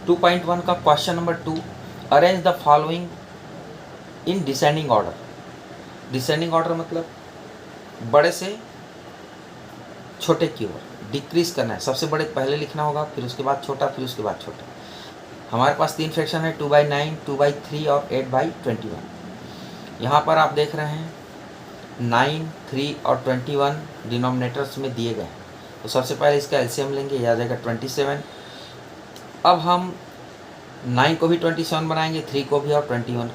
2.1 का question number 2, arrange the following in descending order. Descending order मतलब बड़े से छोटे की ओर डिक्रीज करना है। सबसे बड़े पहले लिखना होगा, फिर उसके बाद छोटा, फिर उसके बाद छोटा। हमारे पास 3 फ्रैक्शन है, 2/9, 2/3 और 8/21। यहाँ पर आप देख रहे हैं 9, 3 और 21 डिनोमिनेटर्स में दिए गए हैं। तो सबसे पहले इसका एलसीएम लेंगे, यह आ जाएगा 27। अब हम 9 को भी 27 बनाएंगे, 3 को भी और 21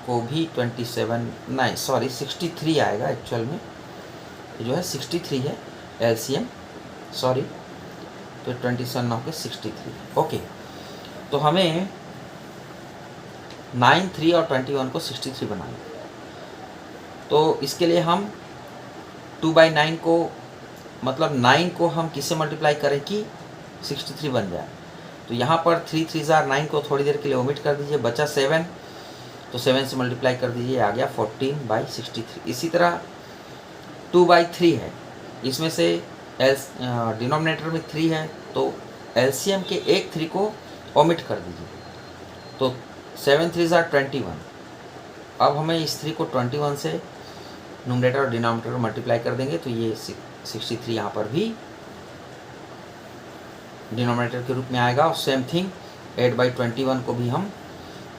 को भी 27, नहीं सॉरी 63 आएगा एक्चुअल में, जो है 63 है एलसीएम, सॉरी। तो 27 ना होकर 63। ओके, तो हमें 9, 3 और 21 को 63 बनाना। तो इसके लिए हम 2/9 को, मतलब 9 को हम किससे मल्टीप्लाई करें कि 63 बन जाए। तो यहाँ पर 3 3 9 को थोड़ी देर के लिए ओमिट कर दीजिए, बचा 7। तो 7 से मल्टीप्लाई कर दीजिए, आ गया 14/63। इसी तरह 2/3 है, इसमें से डिनोमिनेटर में 3 है, तो एलसीएम के एक 3 को ओमिट कर दीजिए। तो 7 3 21। अब हमें इस 3 को 21 से न्यूमरेटर और डिनोमिनेटर मल्टीप्लाई कर देंगे, तो ये 63 यहाँ पर भी डिनोमिनेटर के रूप में आएगा। और सेम थिंग 8/21 को भी हम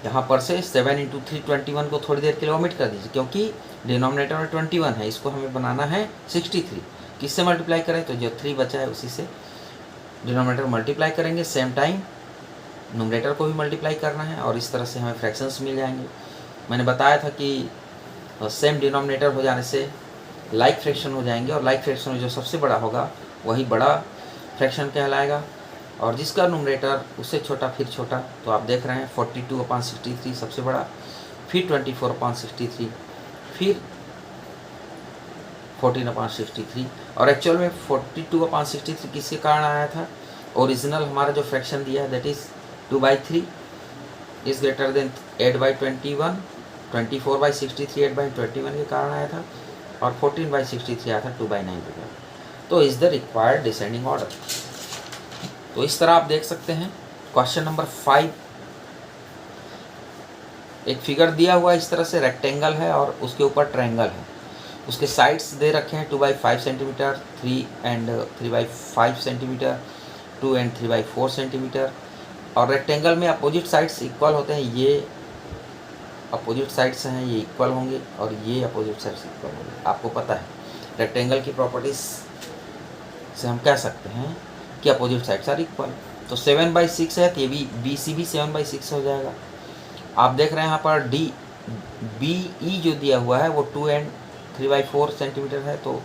यहाँ पर से 7 × 3 21 को थोड़ी देर के लिए ओमिट कर दीजिए, क्योंकि डिनोमिनेटर में 21 है, इसको हमें बनाना है 63। किससे मल्टीप्लाई करें, तो जो 3 बचा है उसी से डिनोमिनेटर मल्टीप्लाई करेंगे। सेम टाइम न्यूमरेटर को भी मल्टीप्लाई करना है, और इस तरह से हमें फ्रैक्शंस मिल जाएंगे। मैंने बताया था कि सेम डिनोमिनेटर हो जाने से लाइक फ्रैक्शन हो जाएंगे, और लाइक फ्रैक्शन में जो सबसे बड़ा होगा वही बड़ा फ्रैक्शन कहलाएगा, और जिसका न्यूमरेटर उससे छोटा फिर छोटा। तो आप देख रहे हैं 42/63 सबसे बड़ा, फिर 24/63, फिर 14/63। और एक्चुअल में 42/63 किसके कारण आया था? ओरिजिनल हमारा जो फ्रैक्शन दिया है that is 2/3 is greater than 8/21, 24/63 8/21 के कारण आया था, और 14/63 आया था 2/9 के कारण। तो is the required descending order. तो इस तरह आप देख सकते हैं। क्वेश्चन नंबर 5, एक फिगर दिया हुआ इस तरह से, रेक्टेंगल है और उसके ऊपर ट्रायंगल है। उसके साइड्स दे रखे हैं 2/5 centimetre, 3 and 3/5 centimetre, 2 and 3/4 centimetre. और रेक्टेंगल में अपोजिट साइड्स इक्वल होते हैं, ये अपोजिट साइड्स हैं, ये इक्वल होंगे, और ये अपोजिट साइड्स इक्वल होंगे। आपको पता है रेक्टेंगल की प्रॉपर्टीज से हम कह सकते हैं कि अपोजिट साइड्स आर इक्वल। तो 7/6 है, तो ये भी BC भी 7/6 हो जाएगा। आप देख रहे हैं यहाँ पर BE जो दिया हुआ है वो 2 and 3/4 सेंटीमीटर है, तो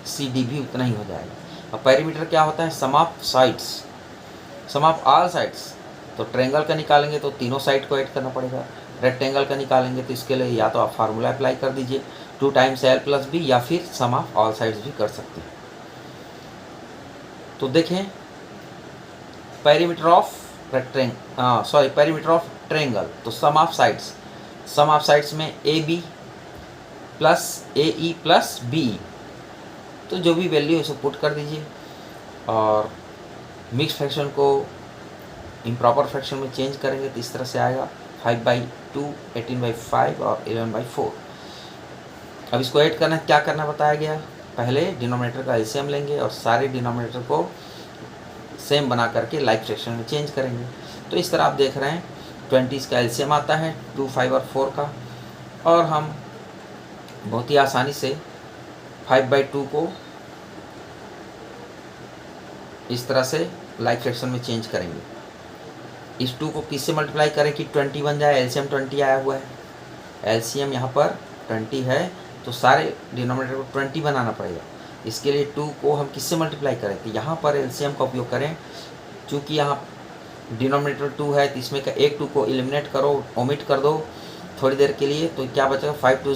CD भी उतना ही हो जाएगा। अब पेरीमीटर क्या होता है? Sum of sides, sum of all sides. तो ट्रायंगल का निकालेंगे तो तीनों साइड को ऐड करना पड़ेगा, रेक्टेंगल का निकालेंगे तो इसके लिए या तो आप फार्मूला अप्लाई कर दीजिए 2 times L + B, या फिर सम ऑफ ऑल साइड्स भी कर सकते हैं। तो देखें perimeter of perimeter of triangle, तो सम ऑफ साइड्स में AB + AE + BE, तो जो भी वैल्यू है उसे पुट कर दीजिए, और मिक्स फ्रैक्शन को इम्प्रॉपर फ्रैक्शन में चेंज करेंगे तो इस तरह से आएगा 5/2, 18/5 और 11/4। अब इसको ऐड करना क्या करना बताया गया, पहले डिनोमिनेटर का एलसीएम लेंगे और सारे डिनोमिनेटर को सेम बना करके लाइक फ्रैक्शन में चेंज करेंगे। तो इस तरह आप देख रहे हैं 20 का एलसीएम आता है 2, 5 और 4 का, और हम बहुत ही आसानी से 5/2 को इस तरह से लाइक फ्रैक्शन में चेंज करेंगे। इस 2 को किससे मल्टीप्लाई करें कि 20 बन जाए? एलसीएम 20 आया हुआ है, एलसीएम यहाँ पर 20 है, तो सारे डिनोमिनेटर को 20 बनाना पड़ेगा। इसके लिए 2 को हम किससे मल्टीप्लाई करें? तो यहाँ पर एलसीएम का उपयोग करें, चूँकि यहाँ डिनोमिनेटर 2 है तो इसमें का एक 2 को एलिमिनेट करो, ओमिट कर दो थोड़ी देर के लिए, तो क्या बचेगा? 5 2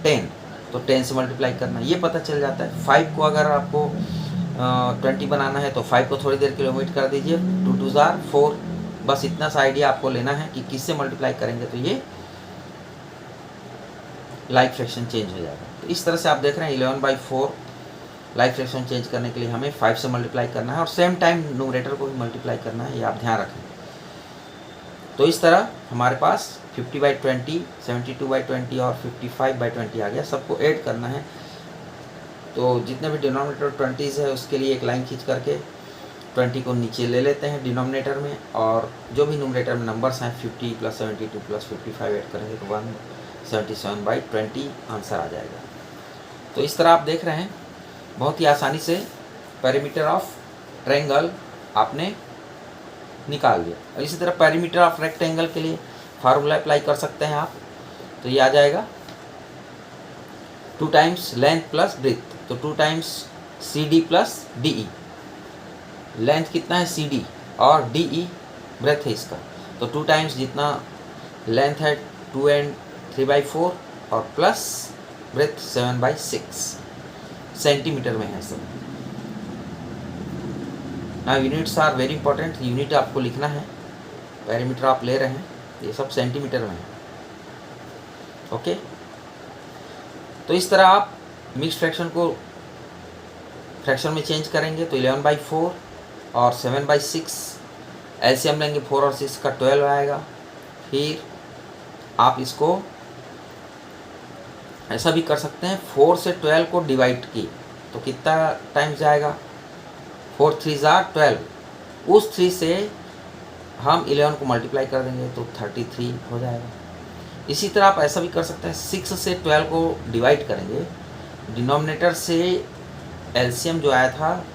10, तो 10 से मल्टीप्लाई करना, ये पता चल जाता है। 5 को अगर आपको 20 बनाना है तो 5 को थोड़ी देर के लिए ओमिट कर दीजिए, 2 2 4, बस इतना सा आइडिया आपको लेना है कि किससे मल्टीप्लाई करेंगे तो ये लाइक फ्रैक्शन चेंज हो जाएगा। तो इस तरह से आप देख रहे हैं 11/4 लाइफ फ्रैक्शन चेंज करने के लिए हमें 5 से मल्टीप्लाई करना है और सेम टाइम न्यूमरेटर को भी मल्टीप्लाई करना है, ये आप ध्यान रखें। तो इस तरह हमारे पास 50/20, 72/20 और 55/20 आ गया। सबको ऐड करना है, तो जितने भी डिनोमिनेटर 20s है उसके लिए एक लाइन खींच करके 20 को नीचे ले लेते हैं डिनोमिनेटर में, और जो भी न्यूमरेटर में नंबर्स हैं 50 + 72 + 55 ऐड करेंगे तो 177/20 आंसर आ जाएगा। तो इस तरह आप देख रहे हैं बहुत ही आसानी से पेरीमीटर ऑफ ट्रायंगल आपने निकाल लिया। और इसी तरह पेरीमीटर ऑफ रेक्टेंगल के लिए फार्मूला अप्लाई कर सकते हैं आप। तो ये आ जाएगा 2 टाइम्स लेंथ प्लस ब्रेथ, तो 2 टाइम्स CD + DE। लेंथ कितना है CD और DE ब्रेथ है इसका, तो 2 टाइम्स जितना लेंथ है 2 and 3/4 और प्लस ब्रेथ 7/6 सेंटीमीटर में है सब। ना units are very important, unit आपको लिखना है। पेरीमीटर आप ले रहे हैं, ये सब सेंटीमीटर में है। ओके, तो इस तरह आप मिक्स फ्रैक्शन को फ्रैक्शन में चेंज करेंगे तो 11/4 और 7/6 एलसीएम लेंगे, 4 और 6 का 12 आएगा। फिर आप इसको ऐसा भी कर सकते हैं, 4 से 12 को डिवाइड की तो कितना टाइम जाएगा, 4 3s are 12, उस 3 से हम 11 को मल्टीप्लाई कर देंगे तो 33 हो जाएगा। इसी तरह आप ऐसा भी कर सकते हैं, 6 से 12 को डिवाइड करेंगे, डिनोमिनेटर से एलसीएम जो आया था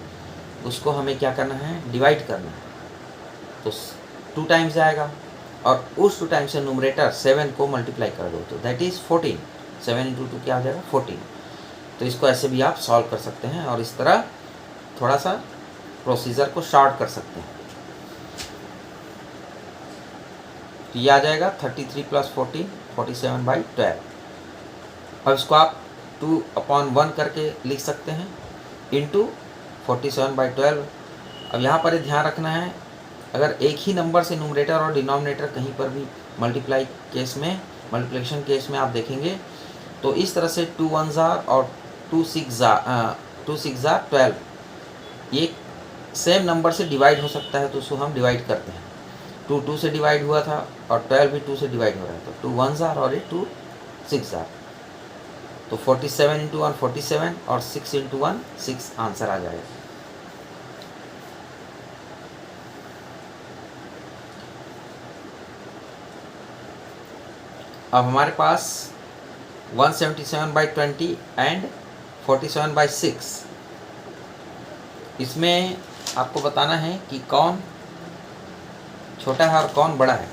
उसको हमें क्या करना है, डिवाइड करना है, तो 2 टाइम्स जाएगा, और उस 2 टाइम्स से न्यूमरेटर 7 को मल्टीप्लाई कर दो तो दैट इज़ 14। 7 × 2 क्या आ जाएगा, 14। तो इसको ऐसे भी आप सॉल्व कर सकते हैं और इस तरह थोड़ा सा प्रोसीजर को शॉर्ट कर सकते हैं। तो ये आ जाएगा 33 + 14 47/12। अब इसको आप 2/1 करके लिख सकते हैं इंटू 47/12। अब यहाँ पर ध्यान रखना है, अगर एक ही नंबर से न्यूमरेटर और डिनोमिनेटर कहीं पर भी मल्टीप्लिकेशन केस में आप देखेंगे तो इस तरह से 2 1s are और 2 6s are 12, ये सेम नंबर से डिवाइड हो सकता है, तो उसको हम डिवाइड करते हैं। 2 2 से डिवाइड हुआ था और 12 भी 2 से डिवाइड हो रहा है, तो 2 1s are और ये 2 6s are, तो 47 × 1 47 और 6 × 1 6 आंसर आ जाएगा। अब हमारे पास 177/20 एंड 47/6, इसमें आपको बताना है कि कौन छोटा है और कौन बड़ा है।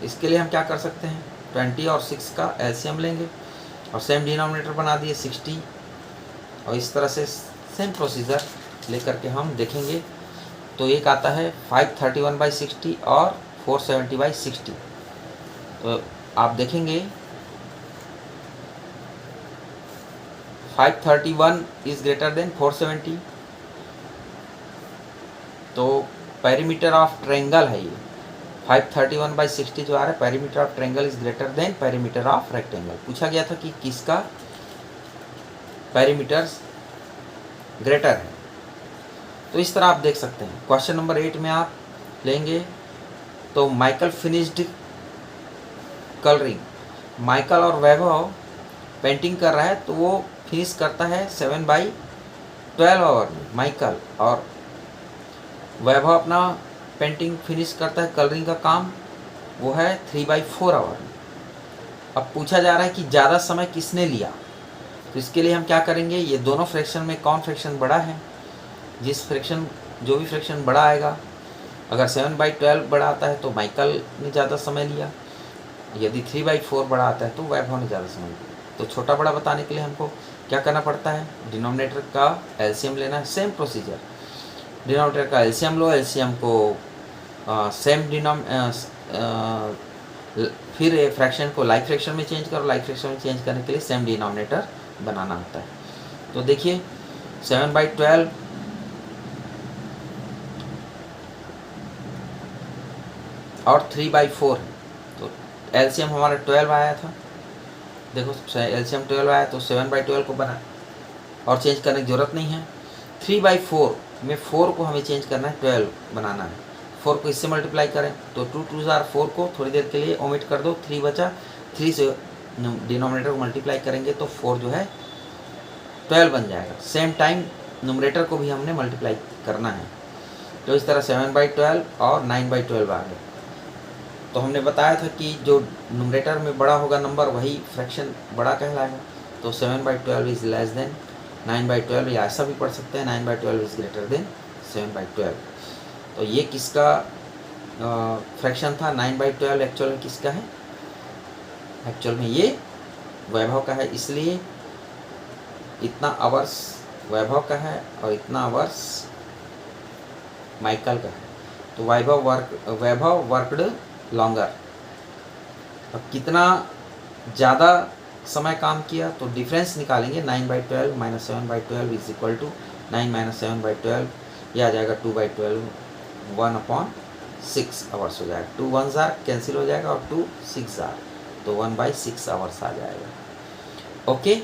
इसके लिए हम क्या कर सकते हैं, 20 और 6 का एलसीएम लेंगे और सेम डिनोमिनेटर बना दिए 60, और इस तरह से सेम प्रोसीजर लेकर के हम देखेंगे तो एक आता है 531/60 और 470/60। तो आप देखेंगे 531 इज ग्रेटर देन 470, तो पेरीमीटर ऑफ ट्रायंगल है ये 531/60 जो आ रहा है, perimeter of triangle is greater than perimeter of rectangle. पूछा गया था कि किसका पेरीमीटर ग्रेटर है, तो इस तरह आप देख सकते हैं। क्वेश्चन नंबर 8 में आप लेंगे तो माइकल फिनिश्ड कलरिंग, माइकल और वैभव पेंटिंग कर रहा है तो वो फिनिश करता है 7/12 आवर में, माइकल, और वैभव अपना पेंटिंग फिनिश करता है, कलरिंग का काम वो है 3/4 आवर में। अब पूछा जा रहा है कि ज़्यादा समय किसने लिया, तो इसके लिए हम क्या करेंगे, ये दोनों फ्रैक्शन में कौन फ्रैक्शन बड़ा है, जो भी फ्रैक्शन बड़ा आएगा, अगर 7/12 बड़ा आता है तो माइकल ने ज़्यादा समय लिया, यदि 3/4 बड़ा आता है तो वैभव ने ज़्यादा समय लिया। तो छोटा बड़ा बताने के लिए हमको क्या करना पड़ता है, डिनोमिनेटर का एलसीएम लेना है, सेम प्रोसीजर। डिनोमिनेटर का एलसीएम लो, एलसीएम को फिर फ्रैक्शन को लाइक फ्रैक्शन में चेंज करो, लाइक फ्रैक्शन में चेंज करने के लिए सेम डिनोमिनेटर बनाना होता है। तो देखिए 7/12 और 3/4, तो एलसीएम हमारा 12 आया था, देखो एलसीएम 12 आया तो 7/12 को बना, और चेंज करने की ज़रूरत नहीं है। 3/4 में 4 को हमें चेंज करना है, 12 बनाना है। 4 को इससे मल्टीप्लाई करें तो 2 2 ज़ार 4 को थोड़ी देर के लिए ओमिट कर दो, 3 बचा, 3 से डिनोमिनेटर को मल्टीप्लाई करेंगे तो 4 जो है 12 बन जाएगा। सेम टाइम नुमरेटर को भी हमने मल्टीप्लाई करना है, तो इस तरह 7/12 और 9/12 आ गया। तो हमने बताया था कि जो नुमरेटर में बड़ा होगा नंबर वही फ्रैक्शन बड़ा कहलाएगा। तो 7/12 इज़ लेस देन 9/12, या ऐसा भी पढ़ सकते हैं 9/12 इज़ ग्रेटर देन 7/12। तो ये किसका फ्रैक्शन था 9/12? एक्चुअल में किसका है? एक्चुअल में ये वैभव का है, इसलिए इतना आवर्स वैभव का है और इतना आवर्स माइकल का है। तो वैभव वर्कड लॉन्गर। अब कितना ज़्यादा समय काम किया तो डिफरेंस निकालेंगे, 9/12 minus 7/12 is equal to 9 minus 7/12, यह आ जाएगा 2/12, 1/6 आवर्स हो जाएगा। 2 1 ज़ार कैंसिल हो जाएगा और 2 6 ज़ार, तो 1/6 आवर्स आ जाएगा। ओके।